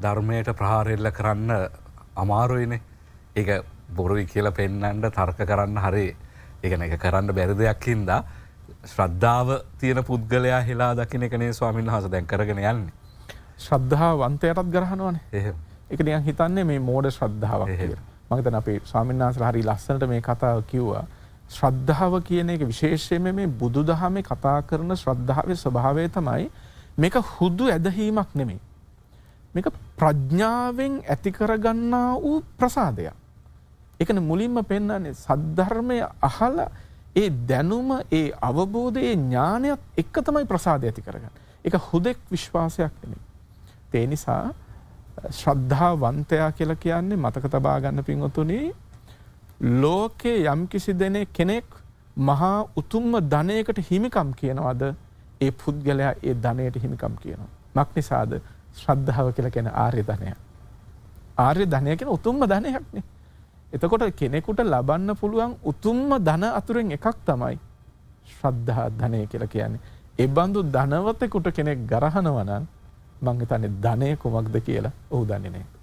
ධර්මයට ප්‍රහාර එල්ල කරන්න අමාරුයිනේ. ඒක බොරුයි කියලා පෙන්නන්න තර්ක කරන්න හරි. ඒ කියන්නේ ඒක කරන්න බැරි දෙයක් හින්දා ශ්‍රද්ධාව තියෙන පුද්ගලයා හෙලා දකින්න එකනේ ස්වාමීන් වහන්සේ දැන් කරගෙන යන්නේ. ශ්‍රද්ධාවන්තයටත් ගරහනවනේ. එහෙම. ඒක නිකන් හිතන්නේ මේ මෝඩ ශ්‍රද්ධාවක් කියලා. මම හිතන්නේ අපේ ස්වාමීන් වහන්සේලා හරි ලස්සනට මේ කතාව කිව්වා. ශ්‍රද්ධාව කියන එක විශේෂයෙන්ම මේ බුදුදහමේ කතා කරන ශ්‍රද්ධාවේ ස්වභාවය තමයි මේක හුදු ඇදහිීමක් නෙමෙයි. මේක ප්‍රඥාවෙන් ඇති කරගන්නා වූ ප්‍රසාදයක්. ඒකනේ මුලින්ම පෙන්නන්නේ සද්ධර්මය අහලා ඒ දැනුම ඒ අවබෝධය ඒ ඥානයත් එක තමයි ප්‍රසාදය ඇති කරගන්නේ. ඒක හුදෙක් විශ්වාසයක් නෙමෙයි. ඒ නිසා ශ්‍රද්ධාවන්තයා කියලා කියන්නේ මතක තබා ගන්න පින්වතුනි ලෝකේ යම්කිසි කෙනෙක් මහා උතුම්ම ධනයකට හිමිකම් කියනවාද ඒ පුද්ගලයා ඒ ධනයට හිමිකම් කියනවා. මක් නිසාද? ශ්‍රද්ධාව කියලා කියන ආර්ය ධනය. ආර්ය ධනය කියන උතුම්ම ධනයක් නේ. එතකොට කෙනෙකුට ලබන්න පුළුවන් උතුම්ම ධන අතුරෙන් එකක් තමයි ශ්‍රද්ධා ධනය කියලා කියන්නේ. ඒ බඳු ධනවතෙකුට කෙනෙක් ගරහනවා නම් මං හිතන්නේ ධනය කුමක්ද කියලා ඔහු දන්නේ නැහැ.